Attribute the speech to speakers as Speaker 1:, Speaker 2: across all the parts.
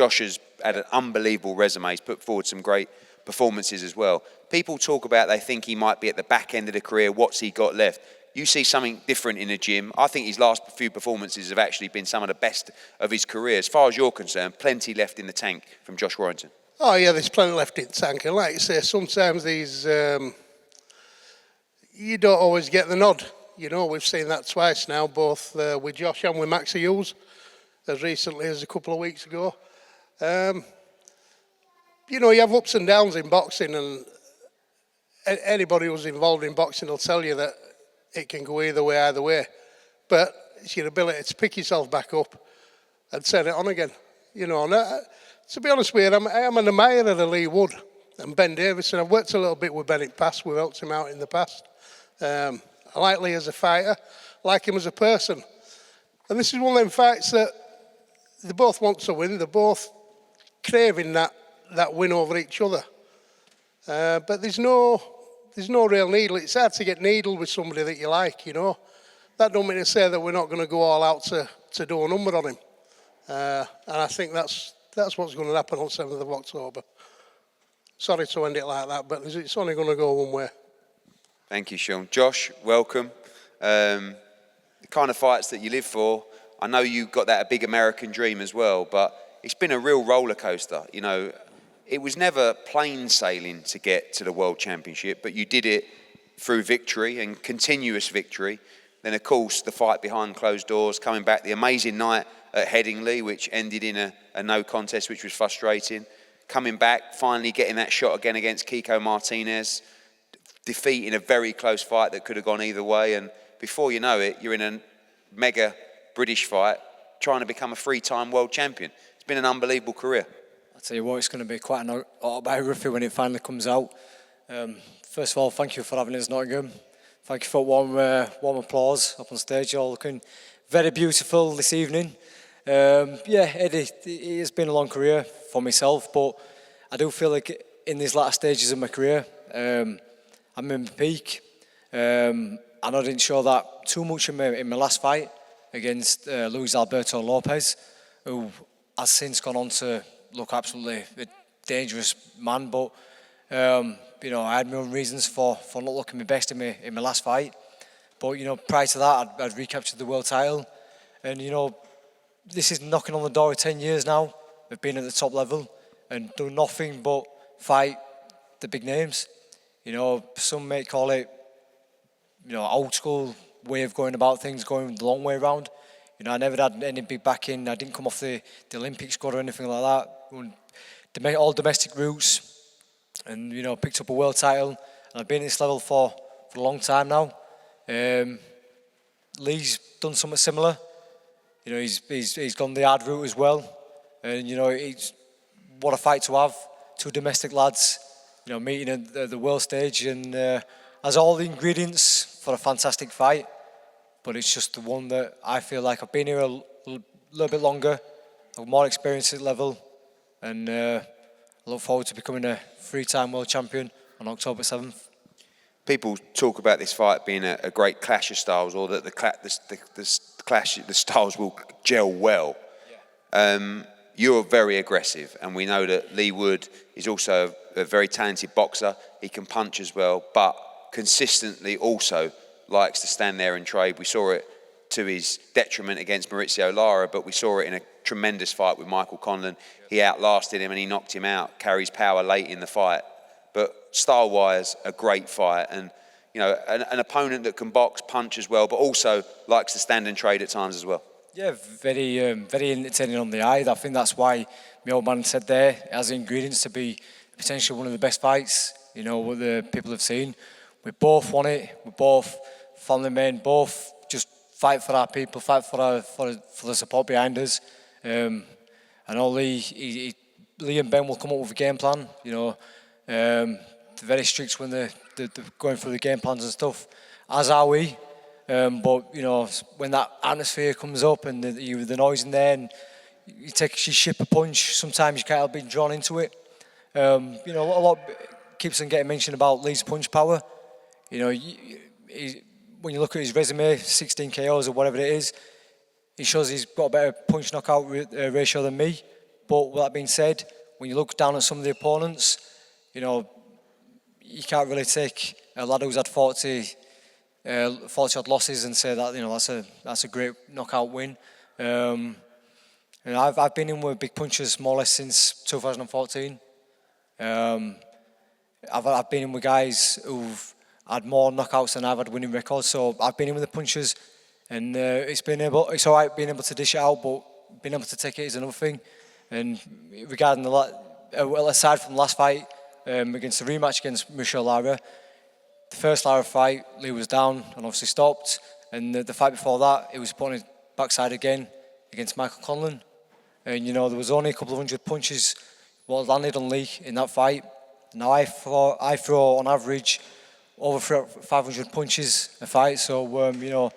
Speaker 1: Josh has had an unbelievable resume. He's put forward some great performances as well. People talk about they think he might be at the back end of the career. What's he got left? You see something different in the gym. I think his last few performances have actually been some of the best of his career. As far as you're concerned, plenty left in the tank from Josh Warrington.
Speaker 2: Oh yeah, there's plenty left in the tank. And like you say, sometimes these, you don't always get the nod. You know, we've seen that twice now, both with Josh and with Maxi Hughes, as recently as a couple of weeks ago. You know, you have ups and downs in boxing, and anybody who's involved in boxing will tell you that it can go either way. But it's your ability to pick yourself back up and turn it on again. You know, and to be honest with you, I am an admirer of Leigh Wood and Ben Davison. I've worked a little bit with Ben in the past. We've helped him out in the past. I like Leigh as a fighter, I like him as a person. And this is one of them fights that they both want to win. They're both craving that win over each other. But there's no real needle. It's hard to get needled with somebody that you like, you know. That don't mean to say that we're not going to go all out to do a number on him. And I think that's what's going to happen on 7th of October. Sorry to end it like that, but it's only going to go one way.
Speaker 1: Thank you, Sean. Josh, welcome. The kind of fights that you live for, I know you got that a big American dream as well, but it's been a real roller coaster. You know, it was never plain sailing to get to the World Championship, but you did it through victory and continuous victory. Then, of course, the fight behind closed doors, coming back, the amazing night at Headingley, which ended in a no contest, which was frustrating. Coming back, finally getting that shot again against Kiko Martinez, defeating a very close fight that could have gone either way. And before you know it, you're in a mega British fight, trying to become a 3-time world champion. It's been an unbelievable career.
Speaker 3: I'll tell you what, it's going to be quite an autobiography when it finally comes out. First of all, thank you for having us, Nottingham. Thank you for warm applause up on stage. You're all looking very beautiful this evening. Yeah, Eddie, it has been a long career for myself, but I do feel like in these latter stages of my career, I'm in my peak. And I didn't show that too much in my last fight against Luis Alberto Lopez, who has since gone on to look absolutely a dangerous man. But you know, I had my own reasons for not looking my best in my last fight. But you know, prior to that, I'd recaptured the world title, and you know, this is knocking on the door of 10 years now of being at the top level and do nothing but fight the big names. You know, some may call it, you know, old school way of going about things, going the long way around. You know, I never had any big backing. I didn't come off the Olympic squad or anything like that. All domestic roots, and you know, picked up a world title. And I've been at this level for a long time now. Leigh's done something similar. You know, he's gone the hard route as well. And you know, what a fight to have. Two domestic lads, you know, meeting at the world stage, and has all the ingredients for a fantastic fight. But it's just the one that I feel like I've been here a little bit longer, I've more experience at the level, and I look forward to becoming a 3-time world champion on October 7th.
Speaker 1: People talk about this fight being a great clash of styles, or that the styles will gel well. Yeah. You're very aggressive, and we know that Leigh Wood is also a very talented boxer. He can punch as well, but consistently also likes to stand there and trade. We saw it to his detriment against Maurizio Lara, but we saw it in a tremendous fight with Michael Conlan. He outlasted him and he knocked him out, carries power late in the fight. But style-wise, a great fight, and you know, an opponent that can box, punch as well, but also likes to stand and trade at times as well.
Speaker 3: Yeah, very entertaining on the eye. I think that's why my old man said there, it has the ingredients to be potentially one of the best fights, you know, what the people have seen. We both want it. We're both family men. Both just fight for our people, fight for the support behind us. I know Leigh and Ben will come up with a game plan. You know, they're very strict when they're going through the game plans and stuff, as are we. But you know, when that atmosphere comes up and the noise in there, and you ship a punch, sometimes you can't help being drawn into it. You know, a lot keeps on getting mentioned about Leigh's punch power. You know, when you look at his resume, 16 KOs or whatever it is, he shows he's got a better punch knockout ratio than me. But with that being said, when you look down at some of the opponents, you know, you can't really take a lad who's had 40 odd losses and say that, you know, that's a great knockout win. And I've been in with big punches more or less since 2014. I've been in with guys who've had more knockouts than I've had winning records, so I've been in with the punches, and it's all right being able to dish it out, but being able to take it is another thing. And regarding aside from the last fight against the rematch against Michel Lara, the first Lara fight, Leigh was down and obviously stopped, and the fight before that, he was put on his backside again against Michael Conlan, and you know there was only a couple of hundred punches what landed on Leigh in that fight. Now I throw on average over 500 punches a fight, so you know,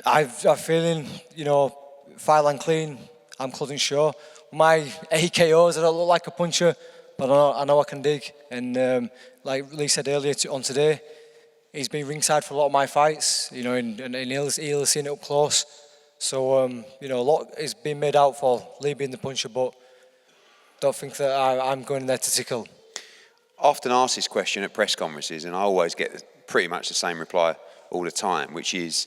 Speaker 3: I'm feeling, you know, file and clean. I'm closing sure. My AKOs, I don't look like a puncher, but I know I can dig. And like Leigh said earlier on today, he's been ringside for a lot of my fights, you know, and he'll seen it up close. So you know, a lot is being made out for Leigh being the puncher, but don't think that I'm going there to tickle.
Speaker 1: I often ask this question at press conferences, and I always get pretty much the same reply all the time, which is,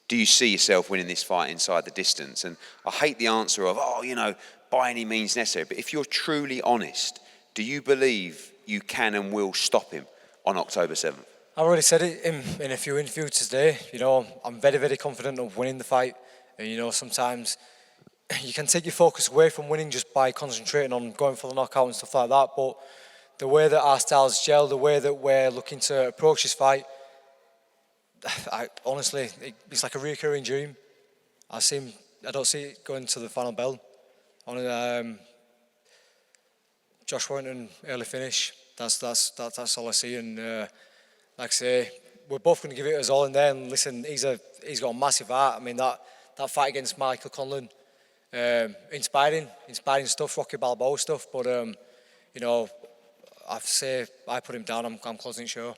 Speaker 1: do you see yourself winning this fight inside the distance? And I hate the answer of, oh, you know, by any means necessary. But if you're truly honest, do you believe you can and will stop him on October 7th?
Speaker 3: I've already said it in a few interviews today. You know, I'm very, very confident of winning the fight. And, you know, sometimes you can take your focus away from winning just by concentrating on going for the knockout and stuff like that. But the way that our styles gel, the way that we're looking to approach this fight, honestly, it's like a recurring dream. I don't see it going to the final bell. Josh Warrington early finish. That's all I see. And like I say, we're both going to give it us all in there. And listen, he's got a massive heart. I mean that fight against Michael Conlan, inspiring stuff, Rocky Balboa stuff. But you know, I put him down. I'm closing sure.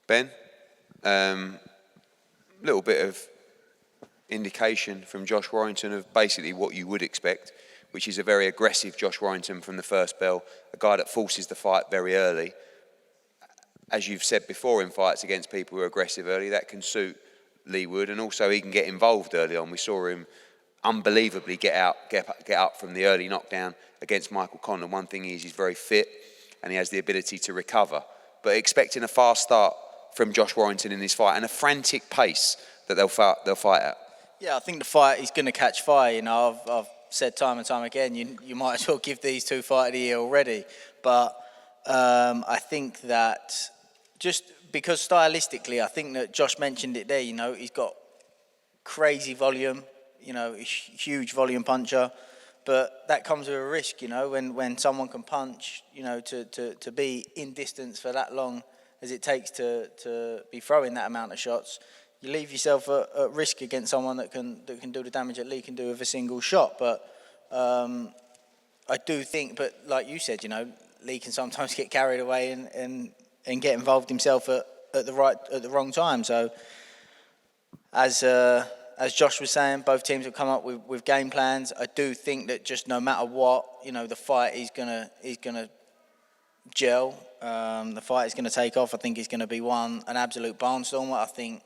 Speaker 1: Ben, little bit of indication from Josh Warrington of basically what you would expect, which is a very aggressive Josh Warrington from the first bell, a guy that forces the fight very early. As you've said before in fights against people who are aggressive early, that can suit Leigh Wood, and also he can get involved early on. We saw him unbelievably get up from the early knockdown against Michael Conlan. One thing is he's very fit and he has the ability to recover. But expecting a fast start from Josh Warrington in this fight and a frantic pace that they'll fight at.
Speaker 4: Yeah, I think the fight is going to catch fire. You know, I've said time and time again, you might as well give these two fight of the year already. But I think that just because stylistically, I think that Josh mentioned it there, you know, he's got crazy volume, you know, huge volume puncher. But that comes with a risk, you know, when someone can punch, you know, to be in distance for that long as it takes to be throwing that amount of shots, you leave yourself at risk against someone that can do the damage that Leigh can do with a single shot. But I do think, but like you said, you know, Leigh can sometimes get carried away and get involved himself at the wrong time. So as Josh was saying, both teams have come up with game plans. I do think that just no matter what, you know, the fight is gonna gel. The fight is gonna take off. I think it's gonna be an absolute barnstormer. I think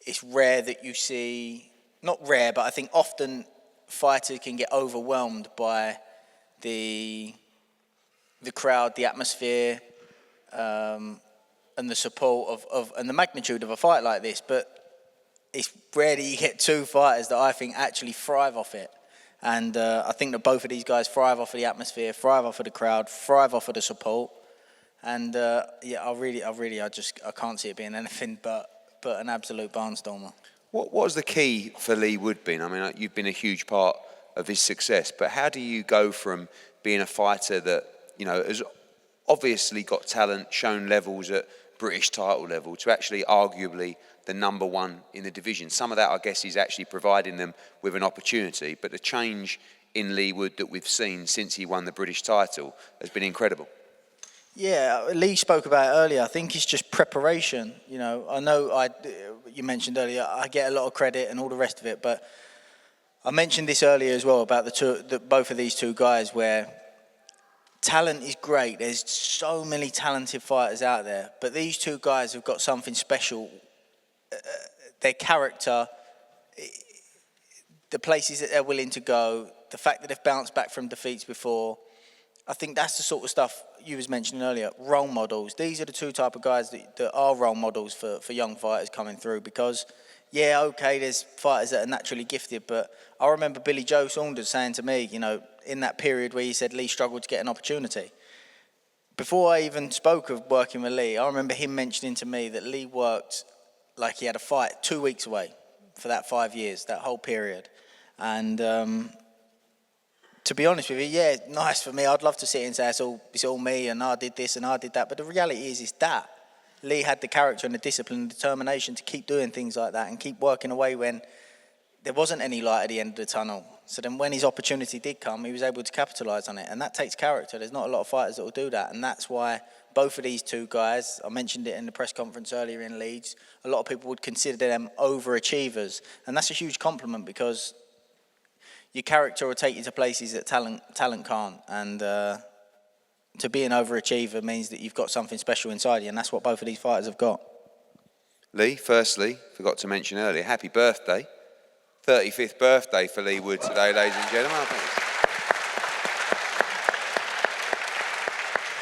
Speaker 4: it's rare that you see, not rare, but I think often fighters can get overwhelmed by the crowd, the atmosphere, and the support of and the magnitude of a fight like this. But it's rare that you get two fighters that I think actually thrive off it. And I think that both of these guys thrive off of the atmosphere, thrive off of the crowd, thrive off of the support. And yeah, I can't see it being anything but an absolute barnstormer.
Speaker 1: What was the key for Leigh Wood been? I mean, you've been a huge part of his success, but how do you go from being a fighter that, you know, has obviously got talent, shown levels at British title level, to actually arguably the number one in the division? Some of that, I guess, is actually providing them with an opportunity, but the change in Leigh Wood that we've seen since he won the British title has been incredible.
Speaker 4: Yeah, Leigh spoke about it earlier. I think it's just preparation. You know you mentioned earlier, I get a lot of credit and all the rest of it, but I mentioned this earlier as well about both of these two guys, where talent is great. There's so many talented fighters out there, but these two guys have got something special. Their character, the places that they're willing to go, the fact that they've bounced back from defeats before. I think that's the sort of stuff you was mentioning earlier, role models. These are the two type of guys that are role models for young fighters coming through, because, yeah, okay, there's fighters that are naturally gifted, but I remember Billy Joe Saunders saying to me, you know, in that period where he said Leigh struggled to get an opportunity. Before I even spoke of working with Leigh, I remember him mentioning to me that Leigh worked like he had a fight 2 weeks away for that 5 years, that whole period. And to be honest with you, yeah, nice for me. I'd love to sit and say it's all me and I did this and I did that. But the reality is that Leigh had the character and the discipline and determination to keep doing things like that and keep working away when there wasn't any light at the end of the tunnel. So then when his opportunity did come, he was able to capitalise on it. And that takes character. There's not a lot of fighters that will do that. And that's why both of these two guys, I mentioned it in the press conference earlier in Leeds, a lot of people would consider them overachievers. And that's a huge compliment, because your character will take you to places that talent can't. And to be an overachiever means that you've got something special inside you. And that's what both of these fighters have got.
Speaker 1: Leigh, firstly, forgot to mention earlier, happy birthday. 35th birthday for Leigh Wood today, ladies and gentlemen.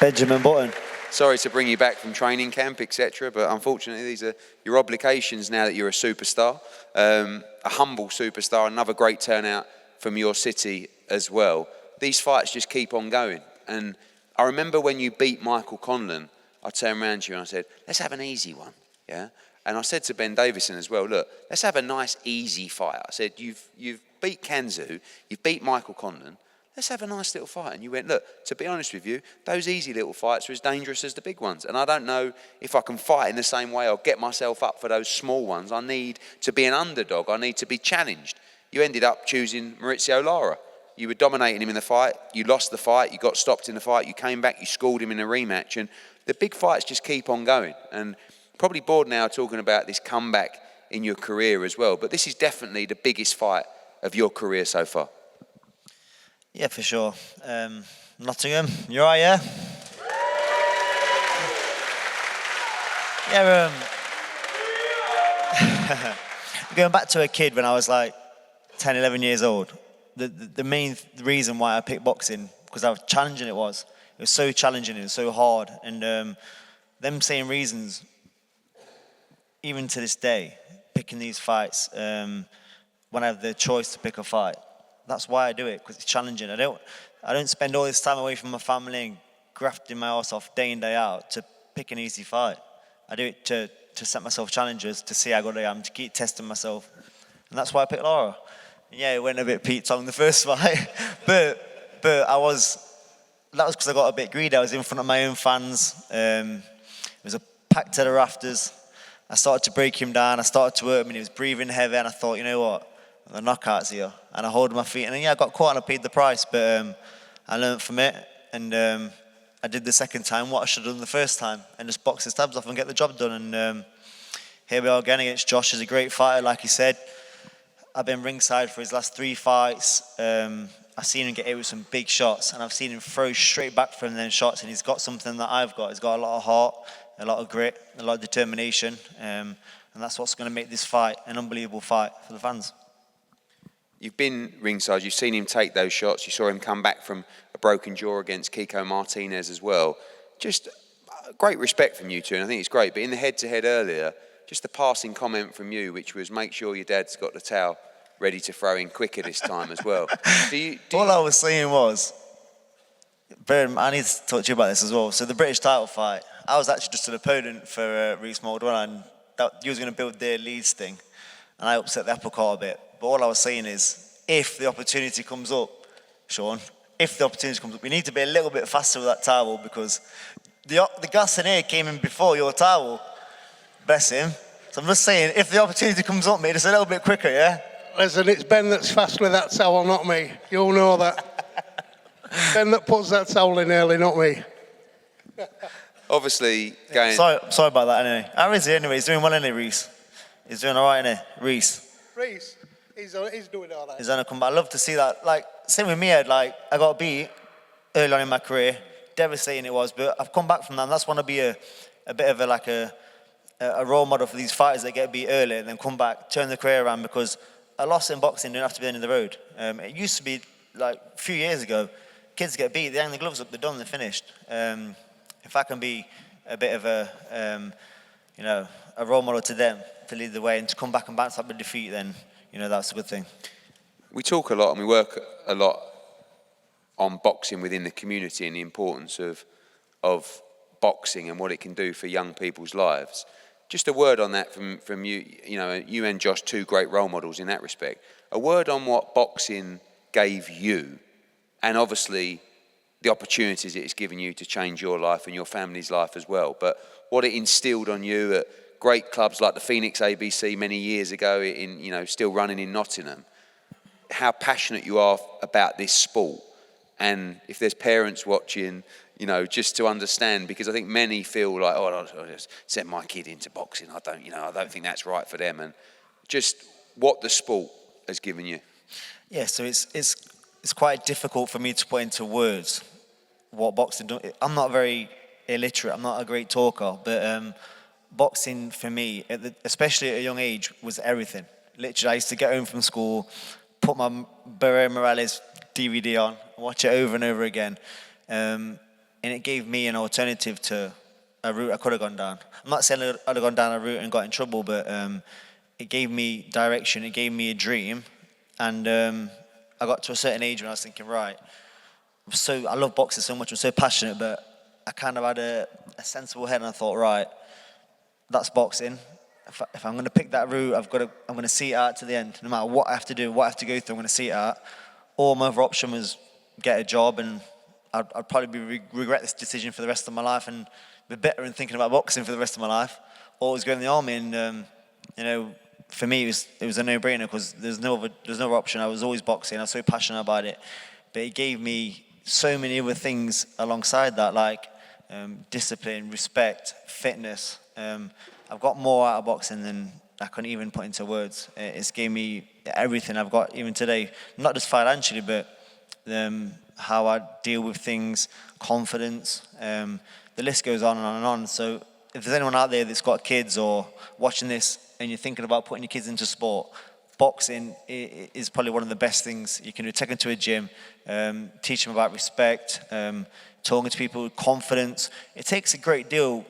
Speaker 5: Benjamin Button.
Speaker 1: Sorry to bring you back from training camp, etc., but unfortunately these are your obligations now that you're a superstar, a humble superstar, another great turnout from your city as well. These fights just keep on going. And I remember when you beat Michael Conlon, I turned around to you and I said, let's have an easy one, yeah? And I said to Ben Davison as well, look, let's have a nice, easy fight. I said, you've beat Kanzu, you've beat Michael Conlon, let's have a nice little fight. And you went, look, to be honest with you, those easy little fights are as dangerous as the big ones. And I don't know if I can fight in the same way or get myself up for those small ones. I need to be an underdog. I need to be challenged. You ended up choosing Maurizio Lara. You were dominating him in the fight. You lost the fight. You got stopped in the fight. You came back. You schooled him in a rematch. And the big fights just keep on going. And probably bored now talking about this comeback in your career as well, but this is definitely the biggest fight of your career so far.
Speaker 5: Yeah, for sure. Nottingham, you're right, yeah? Yeah, going back to a kid when I was like 10, 11 years old, the main reason why I picked boxing, because how challenging it was. It was so challenging, it was so hard, and them same reasons, even to this day, picking these fights, when I have the choice to pick a fight, that's why I do it, because it's challenging. I don't spend all this time away from my family and grafting my ass off day in, day out to pick an easy fight. I do it to set myself challenges, to see how good I am, to keep testing myself. And that's why I picked Lara. And yeah, it went a bit Pete Tong the first fight, but that was because I got a bit greedy. I was in front of my own fans. It was a packed to the rafters. I started to break him down. I started to work him, and he was breathing heavy. And I thought, you know what, the knockouts here. And I hold my feet. And yeah, I got caught and I paid the price. But I learned from it. And I did the second time what I should have done the first time, and just box his tabs off and get the job done. And here we are again against Josh. He's a great fighter, like he said. I've been ringside for his last 3 fights. I've seen him get hit with some big shots, and I've seen him throw straight back from them shots. And he's got something that I've got. He's got a lot of heart, a lot of grit, a lot of determination, and that's what's going to make this fight an unbelievable fight for the fans.
Speaker 1: You've been ringside, you've seen him take those shots, you saw him come back from a broken jaw against Kiko Martinez as well. Just great respect from you two, and I think it's great. But in the head-to-head earlier, just a passing comment from you, which was make sure your dad's got the towel ready to throw in quicker this time as well.
Speaker 5: All I was saying was, I need to talk to you about this as well. So the British title fight, I was actually just an opponent for Reece Moldwell, and he was going to build their Leeds thing, and I upset the apple cart a bit. But all I was saying is, if the opportunity comes up, Sean, if the opportunity comes up, we need to be a little bit faster with that towel, because the gas in here came in before your towel. Bless him. So I'm just saying, if the opportunity comes up, mate, just a little bit quicker, yeah?
Speaker 2: Listen, it's Ben that's fast with that towel, not me. You all know that. Ben that puts that towel in early, not me.
Speaker 1: Obviously, going...
Speaker 5: Sorry about that, anyway. How is he, anyway? He's doing well, isn't he, Reece? He's doing all right, isn't he? Reece?
Speaker 2: He's doing all right.
Speaker 5: He's on a comeback. I love to see that. Like, same with me, Ed. Like, I got beat early on in my career. Devastating it was, but I've come back from that, and that's want to be a bit of a role model for these fighters that get beat early and then come back, turn their career around, because a loss in boxing don't have to be the end of the road. It used to be, like, a few years ago, kids get beat, they hang the gloves up, they're done, they're finished. If I can be a bit of a role model to them to lead the way and to come back and bounce up with defeat, then, that's a good thing.
Speaker 1: We talk a lot and we work a lot on boxing within the community and the importance of boxing and what it can do for young people's lives. Just a word on that from you. You and Josh, two great role models in that respect. A word on what boxing gave you, and obviously the opportunities it's given you to change your life and your family's life as well. But what it instilled on you at great clubs like the Phoenix ABC many years ago, still running in Nottingham. How passionate you are about this sport, and if there's parents watching, just to understand, because I think many feel like, I'll just send my kid into boxing. I don't think that's right for them, and just what the sport has given you.
Speaker 5: Yeah, so it's quite difficult for me to put into words what boxing does. I'm not very illiterate. I'm not a great talker, but boxing for me, especially at a young age, was everything. Literally, I used to get home from school, put my Barrera Morales DVD on, watch it over and over again. And it gave me an alternative to a route I could have gone down. I'm not saying I'd have gone down a route and got in trouble, but it gave me direction, it gave me a dream. And I got to a certain age when I was thinking, right, I love boxing so much, I'm so passionate, but I kind of had a sensible head, and I thought, right, that's boxing. If I'm going to pick that route, I'm going to see it out to the end. No matter what I have to do, what I have to go through, I'm going to see it out. Or my other option was get a job, and I'd probably regret this decision for the rest of my life and be better in thinking about boxing for the rest of my life. Or it was going in the army, and for me it was a no-brainer, because there's no other option. I was always boxing. I was so passionate about it, but it gave me so many other things alongside that, like discipline, respect, fitness. I've got more out of boxing than I can even put into words. It's gave me everything I've got even today, not just financially, but how I deal with things, confidence. The list goes on and on and on. So if there's anyone out there that's got kids or watching this and you're thinking about putting your kids into sport, boxing is probably one of the best things you can do. Take them to a gym, teach them about respect, talking to people with confidence. It takes a great deal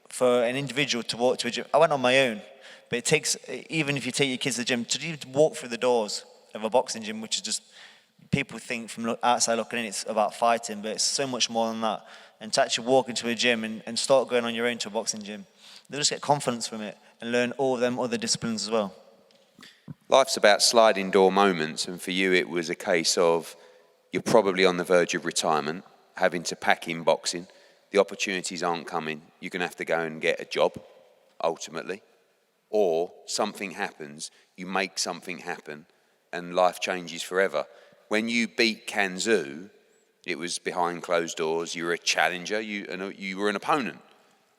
Speaker 5: for an individual to walk to a gym. I went on my own, but it takes, even if you take your kids to the gym, to even walk through the doors of a boxing gym, which is just, people think from outside looking in, it's about fighting, but it's so much more than that. And to actually walk into a gym and start going on your own to a boxing gym, they'll just get confidence from it and learn all of them other disciplines as well.
Speaker 1: Life's about sliding door moments, and for you it was a case of you're probably on the verge of retirement, having to pack in boxing. The opportunities aren't coming. You're going to have to go and get a job, ultimately. Or something happens, you make something happen, and life changes forever. When you beat Kanzu, it was behind closed doors. You were a challenger. You were an opponent.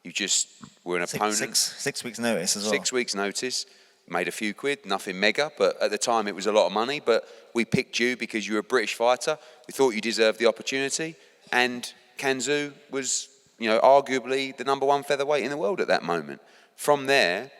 Speaker 1: You just were an opponent.
Speaker 5: 6 weeks notice as well.
Speaker 1: 6 weeks notice. Made a few quid, nothing mega, but at the time it was a lot of money. But we picked you because you were a British fighter. We thought you deserved the opportunity. And Kanzu was, arguably the number one featherweight in the world at that moment. From there,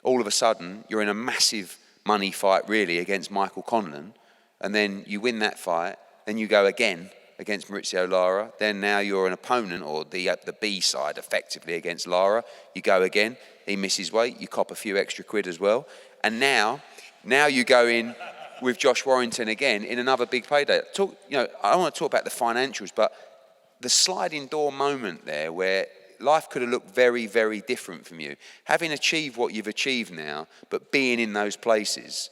Speaker 1: all of a sudden, you're in a massive money fight, really, against Michael Conlan. And then you win that fight. Then you go again against Maurizio Lara. Then now you're an opponent, or the B side, effectively, against Lara. You go again. He misses weight. You cop a few extra quid as well. And now you go in with Josh Warrington again in another big payday. I don't want to talk about the financials, but the sliding door moment there where life could have looked very, very different from you. Having achieved what you've achieved now, but being in those places,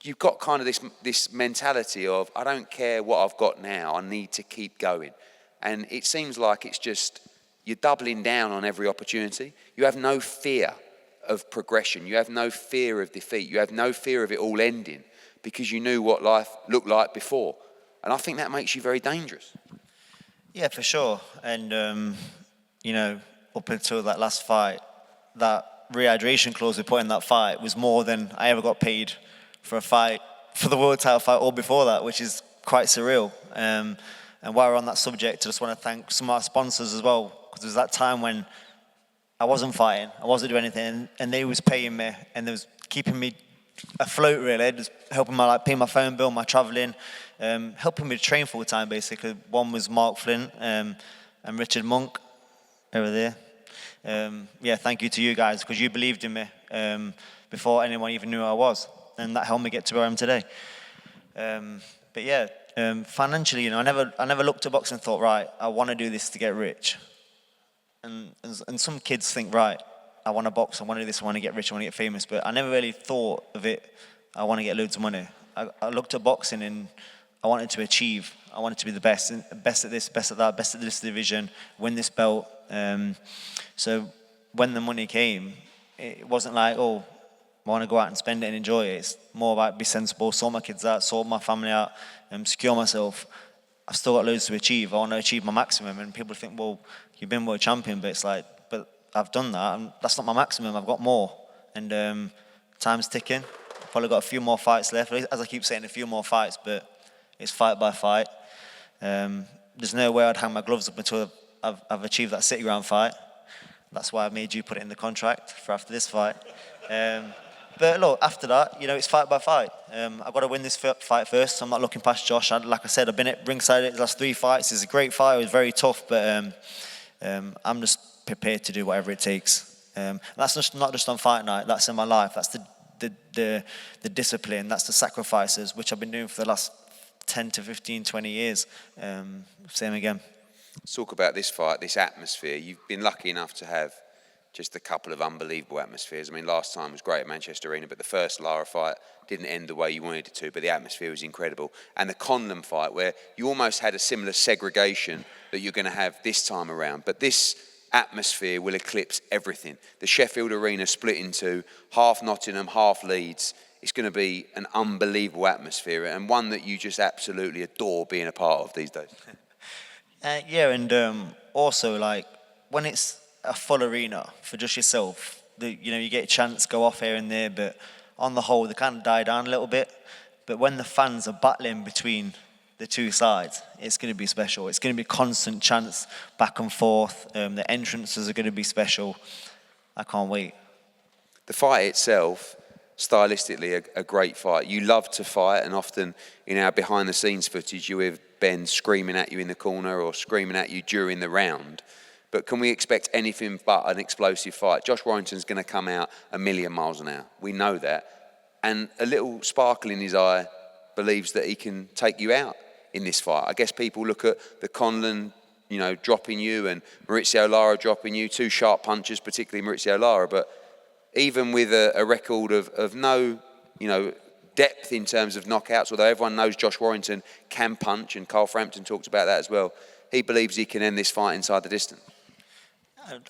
Speaker 1: you've got kind of this mentality of, I don't care what I've got now, I need to keep going. And it seems like it's just, you're doubling down on every opportunity. You have no fear of progression. You have no fear of defeat. You have no fear of it all ending because you knew what life looked like before. And I think that makes you very dangerous.
Speaker 5: Yeah, for sure. And, up until that last fight, that rehydration clause we put in that fight was more than I ever got paid for a fight, for the world title fight, or before that, which is quite surreal. And while we're on that subject, I just want to thank some of our sponsors as well, because there was that time when I wasn't fighting, I wasn't doing anything, and they was paying me, and they was keeping me afloat, really, just helping my, like, paying my phone bill, my travelling, helping me train full time, basically. One was Mark Flint and Richard Monk over there. Yeah, thank you to you guys, because you believed in me before anyone even knew who I was, and that helped me get to where I am today. But yeah, financially, you know, I never looked at boxing and thought, right, I want to do this to get rich. And some kids think, right, I want to box, I want to do this, I want to get rich, I want to get famous, but I never really thought of it, I want to get loads of money. I looked at boxing and I wanted to achieve. I wanted to be the best at this, best at that, best at this division, win this belt. So when the money came, it wasn't like, oh, I want to go out and spend it and enjoy it. It's more about be sensible, sort my kids out, sort my family out, secure myself. I've still got loads to achieve. I want to achieve my maximum. And people think, well, you've been world champion, but it's like, but I've done that, and that's not my maximum. I've got more. And time's ticking. I've probably got a few more fights left. As I keep saying, a few more fights, but it's fight by fight. There's no way I'd hang my gloves up until I've achieved that City Ground fight. That's why I made you put it in the contract for after this fight. But look, after that, you know, it's fight by fight. I've got to win this fight first, so I'm not looking past Josh. Like I said, I've been at ringside the last 3 fights. It's a great fight. It was very tough, but I'm just prepared to do whatever it takes. That's just not just on fight night. That's in my life. That's the discipline. That's the sacrifices, which I've been doing for the last 10 to 15, 20 years. Same again.
Speaker 1: Let's talk about this fight, this atmosphere. You've been lucky enough to have just a couple of unbelievable atmospheres. I mean, last time was great at Manchester Arena, but the first Lara fight didn't end the way you wanted it to, but the atmosphere was incredible. And the Conlon fight, where you almost had a similar segregation that you're going to have this time around. But this atmosphere will eclipse everything. The Sheffield Arena split into half Nottingham, half Leeds. It's going to be an unbelievable atmosphere, and one that you just absolutely adore being a part of these days.
Speaker 5: Yeah, and also, like, when it's a full arena for just yourself, you know, you get a chance to go off here and there, but on the whole, they kind of die down a little bit. But when the fans are battling between the two sides, it's going to be special. It's going to be constant chants back and forth. The entrances are going to be special. I can't wait.
Speaker 1: The fight itself, stylistically, a great fight. You love to fight, and often in our behind-the-scenes footage, you hear Ben screaming at you in the corner or screaming at you during the round. But can we expect anything but an explosive fight? Josh Warrington's going to come out a million miles an hour. We know that. And a little sparkle in his eye believes that he can take you out in this fight. I guess people look at the Conlon, you know, dropping you, and Maurizio Lara dropping you, 2 sharp punches, particularly Maurizio Lara. But even with a record of no, you know, depth in terms of knockouts, although everyone knows Josh Warrington can punch, and Carl Frampton talked about that as well, he believes he can end this fight inside the distance.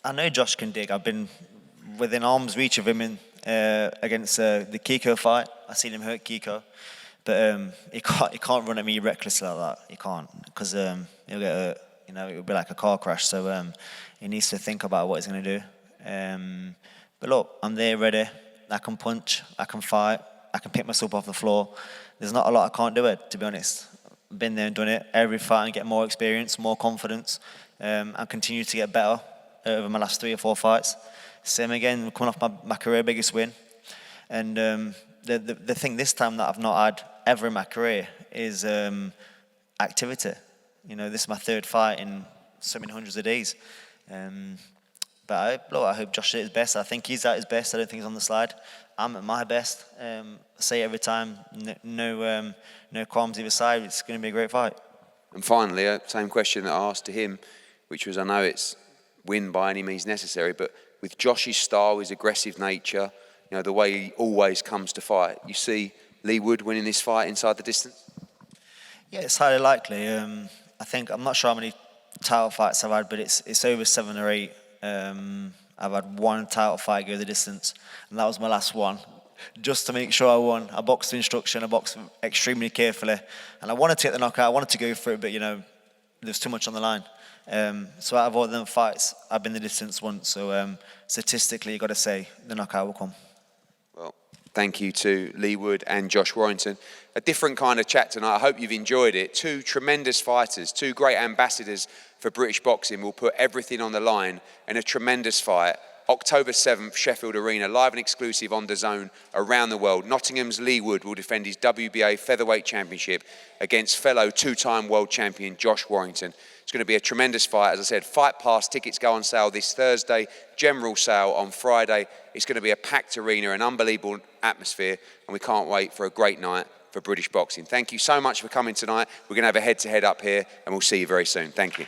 Speaker 5: I know Josh can dig. I've been within arm's reach of him against the Kiko fight. I've seen him hurt Kiko, but he can't run at me recklessly like that. He can't, because he'll get hurt. You know, it would be like a car crash. So he needs to think about what he's going to do. But look, I'm there, ready. I can punch. I can fight. I can pick myself off the floor. There's not a lot I can't do it, to be honest. I've been there and done it. Every fight, and get more experience, more confidence, and continue to get better over my last 3 or 4 fights. Same again, coming off my career biggest win. And the thing this time that I've not had ever in my career is activity. You know, this is my 3rd fight in so many hundreds of days. But I hope Josh is at his best. I think he's at his best. I don't think he's on the slide. I'm at my best. I say it every time, no qualms either side. It's going to be a great fight.
Speaker 1: And finally, same question that I asked to him, which was, I know it's win by any means necessary, but with Josh's style, his aggressive nature, you know, the way he always comes to fight, you see Leigh Wood winning this fight inside the distance?
Speaker 5: Yeah, it's highly likely. I think, I'm not sure how many title fights I've had, but it's over 7 or 8. I've had 1 title fight go the distance, and that was my last one. Just to make sure I won, I boxed to instruction, I boxed extremely carefully, and I wanted to get the knockout, I wanted to go for it, but you know, there's too much on the line. So out of all them fights, I've been the distance once, so statistically, you've got to say the knockout will come.
Speaker 1: Well, Thank you to Leigh Wood and Josh Warrington. A different kind of chat tonight. I hope you've enjoyed it. Two tremendous fighters, two great ambassadors for British boxing will put everything on the line in a tremendous fight. October 7th, Sheffield Arena, live and exclusive on DAZN around the world. Nottingham's Leigh Wood will defend his WBA featherweight championship against fellow two-time world champion Josh Warrington. It's going to be a tremendous fight. As I said, Fight Pass tickets go on sale this Thursday, general sale on Friday. It's going to be a packed arena, an unbelievable atmosphere, and we can't wait for a great night for British boxing. Thank you so much for coming tonight. We're going to have a head-to-head up here, and we'll see you very soon. Thank you.